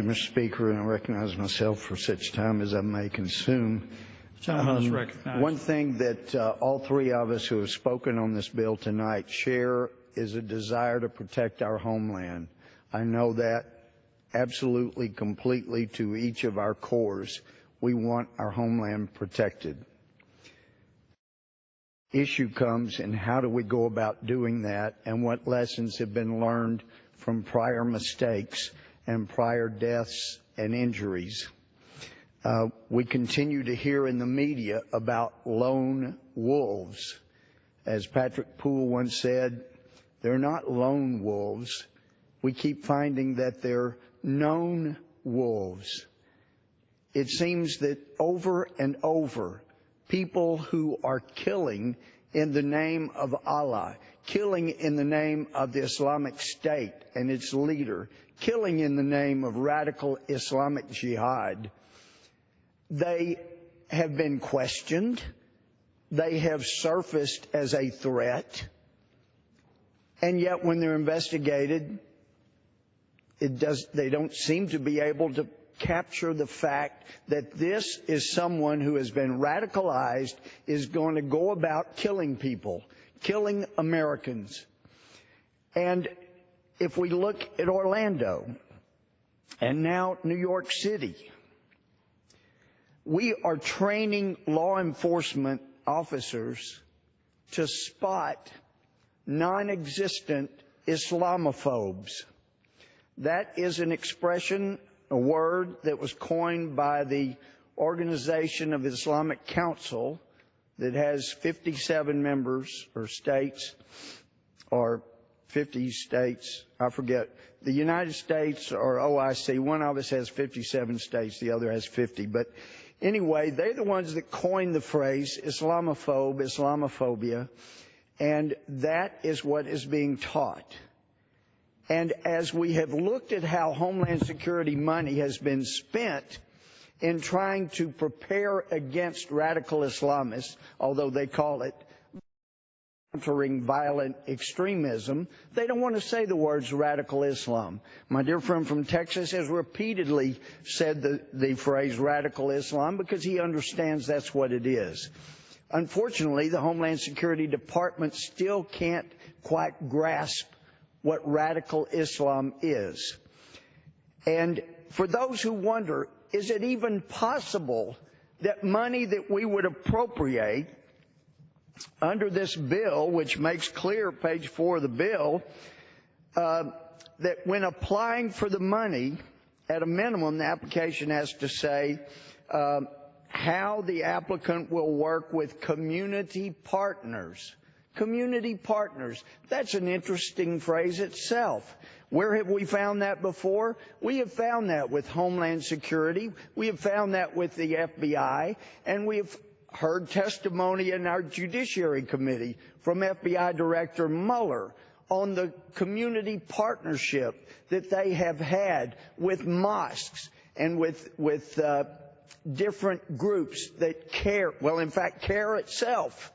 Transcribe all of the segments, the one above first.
you, Mr. Speaker, and I recognize myself for such time as I may consume. One thing that all three of us who have spoken on this bill tonight share is a desire to protect our homeland. I know that absolutely, completely to each of our cores. We want our homeland protected. Issue comes in how do we go about doing that, and what lessons have been learned from prior mistakes and prior deaths and injuries. We continue to hear in the media about lone wolves. As Patrick Poole once said, they're not lone wolves. We keep finding that they're known wolves. It seems that over and over, people who are killing in the name of Allah, killing in the name of the Islamic State and its leader, killing in the name of radical Islamic jihad, they have been questioned. They have surfaced as a threat. And yet when they're investigated, they don't seem to be able to capture the fact that this is someone who has been radicalized, is going to go about killing people, killing Americans. And if we look at Orlando and now New York City, we are training law enforcement officers to spot non-existent Islamophobes. That is an expression, a word that was coined by the Organization of Islamic Council that has 57 members or states, or 50 states, I forget. The United States or OIC, one of us has 57 states, the other has 50. But anyway, they're the ones that coined the phrase Islamophobe, Islamophobia, and that is what is being taught. And as we have looked at how Homeland Security money has been spent in trying to prepare against radical Islamists, although they call it countering violent extremism, they don't want to say the words radical Islam. My dear friend from Texas has repeatedly said the phrase radical Islam because he understands that's what it is. Unfortunately, the Homeland Security Department still can't quite grasp what radical Islam is. And for those who wonder, is it even possible that money that we would appropriate under this bill, which makes clear, page 4 of the bill, that when applying for the money, at a minimum, the application has to say how the applicant will work with community partners. Community partners. That's an interesting phrase itself. Where have we found that before? We have found that with Homeland Security. We have found that with the FBI. And we have heard testimony in our Judiciary Committee from FBI Director Mueller on the community partnership that they have had with mosques and with different groups that care, well, in fact, CARE itself,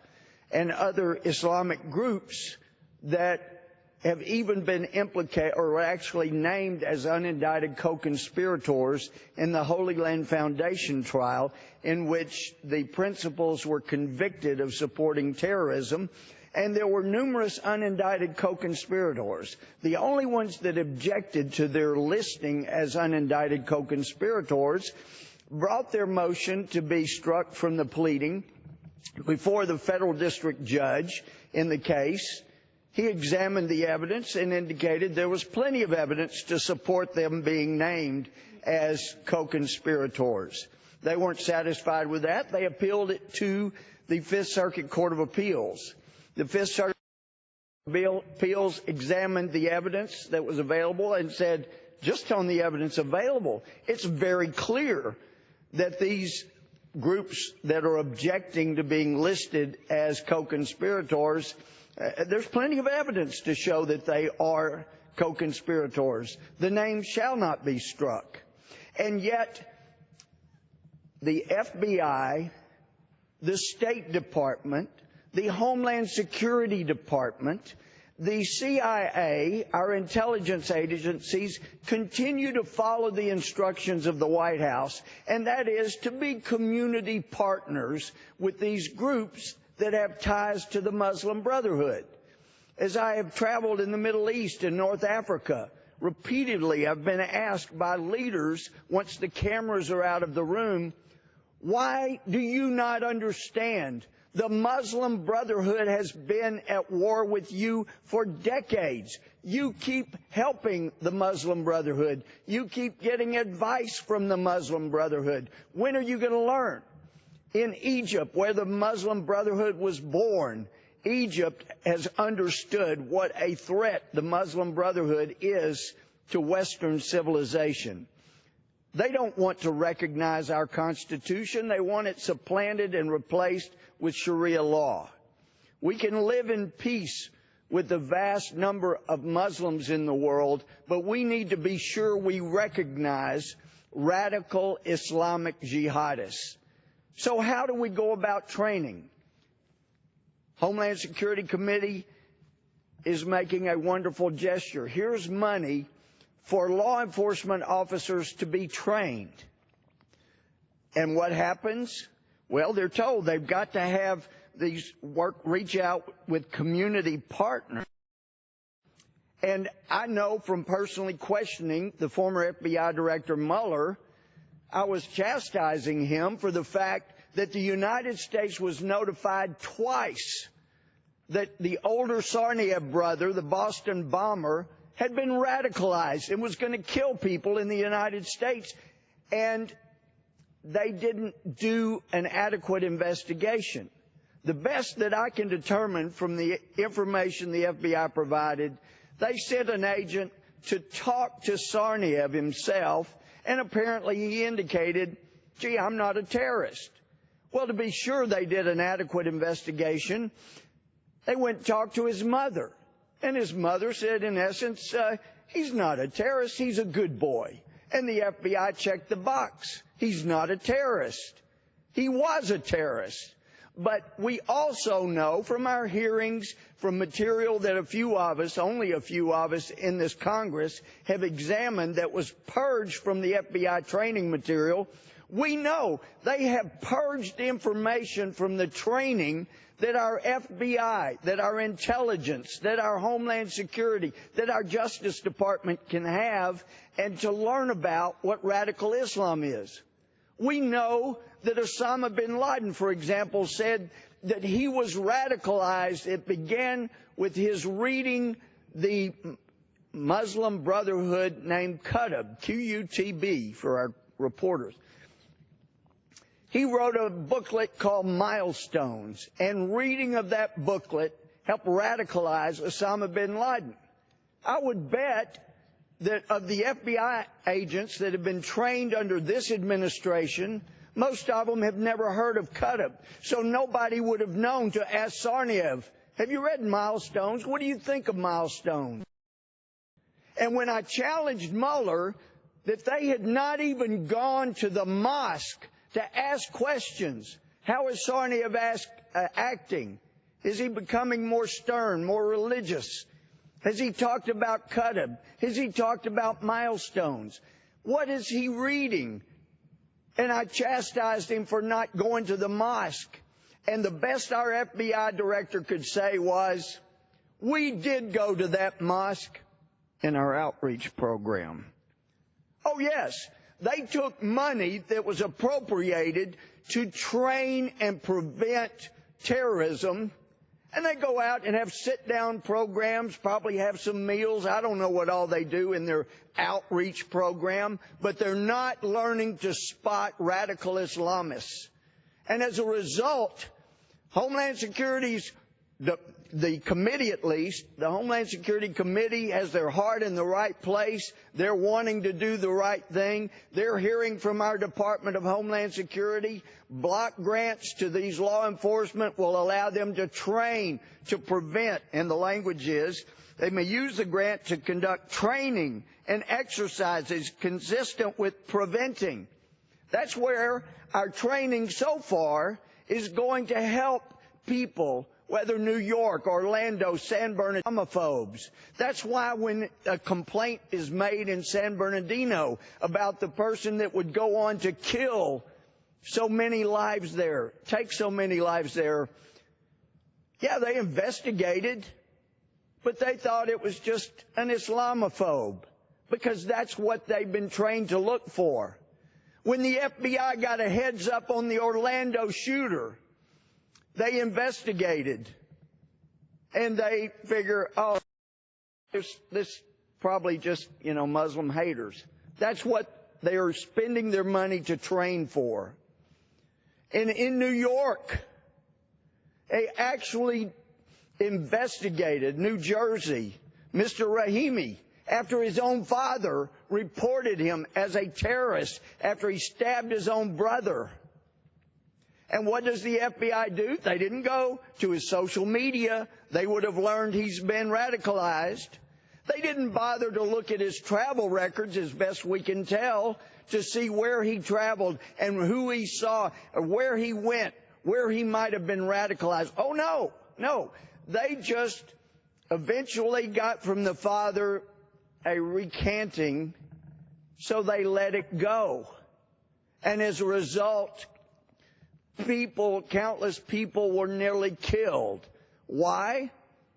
and other Islamic groups that have even been implicated or actually named as unindicted co-conspirators in the Holy Land Foundation trial, in which the principals were convicted of supporting terrorism, and there were numerous unindicted co-conspirators. The only ones that objected to their listing as unindicted co-conspirators brought their motion to be struck from the pleading before the federal district judge in the case. He examined the evidence and indicated there was plenty of evidence to support them being named as co-conspirators. They weren't satisfied with that. They appealed it to the Fifth Circuit Court of Appeals. The Fifth Circuit Court of Appeals examined the evidence that was available and said, just on the evidence available, it's very clear that these groups that are objecting to being listed as co-conspirators, there's plenty of evidence to show that they are co-conspirators. The name shall not be struck. And yet, the FBI, the State Department, the Homeland Security Department, the CIA, our intelligence agencies, continue to follow the instructions of the White House, and that is to be community partners with these groups that have ties to the Muslim Brotherhood. As I have traveled in the Middle East and North Africa, repeatedly I've been asked by leaders, once the cameras are out of the room, why do you not understand? The Muslim Brotherhood has been at war with you for decades. You keep helping the Muslim Brotherhood. You keep getting advice from the Muslim Brotherhood. When are you going to learn? In Egypt, where the Muslim Brotherhood was born, Egypt has understood what a threat the Muslim Brotherhood is to Western civilization. They don't want to recognize our Constitution. They want it supplanted and replaced with Sharia law. We can live in peace with the vast number of Muslims in the world, but we need to be sure we recognize radical Islamic jihadists. So how do we go about training? Homeland Security Committee is making a wonderful gesture. Here's money for law enforcement officers to be trained. And what happens? Well, they're told they've got to have these reach out with community partners. And I know from personally questioning the former FBI Director Mueller, I was chastising him for the fact that the United States was notified twice that the older Tsarnaev brother, the Boston bomber, had been radicalized and was going to kill people in the United States. And they didn't do an adequate investigation. The best that I can determine from the information the FBI provided, they sent an agent to talk to Tsarnaev himself, and apparently he indicated, gee, I'm not a terrorist. Well, to be sure they did an adequate investigation, they went and talked to his mother. And his mother said, in essence, he's not a terrorist, he's a good boy. And the FBI checked the box. He's not a terrorist. He was a terrorist. But we also know from our hearings, from material that a few of us, only a few of us in this Congress, have examined that was purged from the FBI training material, we know they have purged information from the training that our FBI, that our intelligence, that our Homeland Security, that our Justice Department can have, and to learn about what radical Islam is. We know that Osama bin Laden, for example, said that he was radicalized. It began with his reading the Muslim Brotherhood named Qutb, Q-U-T-B for our reporters. He wrote a booklet called Milestones, and reading of that booklet helped radicalize Osama bin Laden. I would bet that of the FBI agents that have been trained under this administration, most of them have never heard of Qutb. So nobody would have known to ask Tsarnaev, have you read Milestones? What do you think of Milestones? And when I challenged Mueller that they had not even gone to the mosque to ask questions, how is Tsarnaev acting? Is he becoming more stern, more religious? Has he talked about Qutb? Has he talked about Milestones? What is he reading? And I chastised him for not going to the mosque. And the best our FBI director could say was, we did go to that mosque in our outreach program. Oh, yes, they took money that was appropriated to train and prevent terrorism, and they go out and have sit-down programs, probably have some meals. I don't know what all they do in their outreach program, but they're not learning to spot radical Islamists. And as a result, Homeland Security's, the committee at least, the Homeland Security Committee has their heart in the right place. They're wanting to do the right thing. They're hearing from our Department of Homeland Security. Block grants to these law enforcement will allow them to train, to prevent, and the language is, they may use the grant to conduct training and exercises consistent with preventing. That's where our training so far is going to help people whether New York, Orlando, San Bernardino, homophobes. That's why when a complaint is made in San Bernardino about the person that would go on to kill so many lives there, take so many lives there, yeah, they investigated, but they thought it was just an Islamophobe, because that's what they've been trained to look for. When the FBI got a heads up on the Orlando shooter, they investigated, and they figure, oh, this probably just, Muslim haters. That's what they are spending their money to train for. And in New York, they actually investigated New Jersey, Mr. Rahimi, after his own father reported him as a terrorist after he stabbed his own brother. And what does the FBI do? They didn't go to his social media. They would have learned he's been radicalized. They didn't bother to look at his travel records, as best we can tell, to see where he traveled and who he saw, or where he went, where he might have been radicalized. Oh, no. They just eventually got from the father a recanting, so they let it go. And as a result, countless people were nearly killed. Why?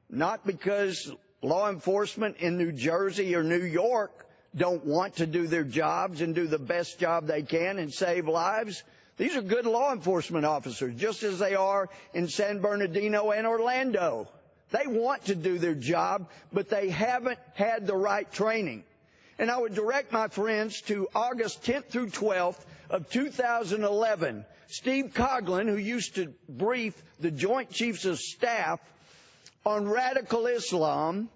Not because law enforcement in New Jersey or New York don't want to do their jobs and do the best job they can and save lives. These are good law enforcement officers, just as they are in San Bernardino and Orlando. They want to do their job, but they haven't had the right training. And I would direct my friends to August 10th through 12th of 2011. Steve Coughlin, who used to brief the Joint Chiefs of Staff on radical Islam,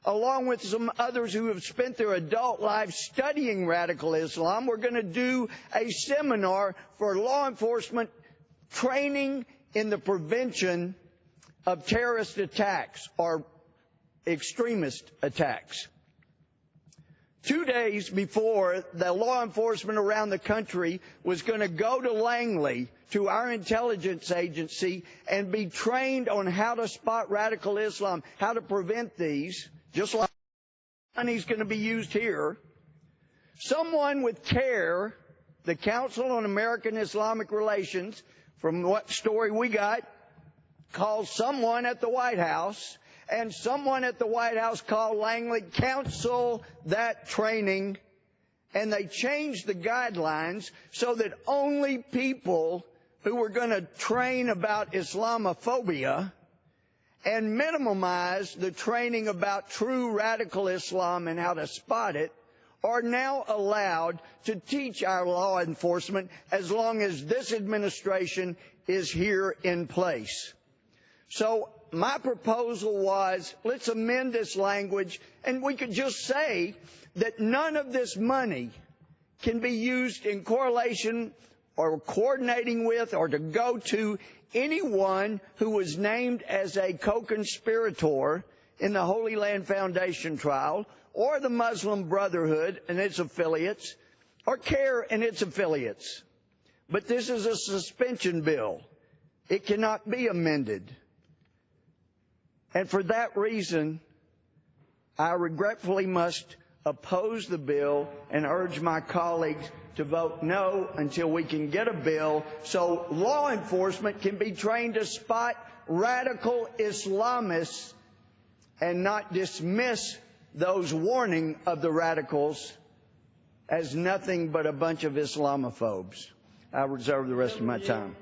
along with some others who have spent their adult lives studying radical Islam, we're going to do a seminar for law enforcement training in the prevention of terrorist attacks or extremist attacks. 2 days before, the law enforcement around the country was going to go to Langley, to our intelligence agency, and be trained on how to spot radical Islam, how to prevent these, just like money's going to be used here. Someone with CAIR, the Council on American Islamic Relations, from what story we got, called someone at the White House, and someone at the White House called Langley, cancel that training, and they changed the guidelines so that only people who were going to train about Islamophobia and minimize the training about true radical Islam and how to spot it are now allowed to teach our law enforcement as long as this administration is here in place. So my proposal was, let's amend this language, and we could just say that none of this money can be used in correlation or coordinating with or to go to anyone who was named as a co-conspirator in the Holy Land Foundation trial, or the Muslim Brotherhood and its affiliates, or CAIR and its affiliates. But this is a suspension bill. It cannot be amended. And for that reason, I regretfully must oppose the bill and urge my colleagues to vote no until we can get a bill so law enforcement can be trained to spot radical Islamists and not dismiss those warning of the radicals as nothing but a bunch of Islamophobes. I reserve the rest of my time.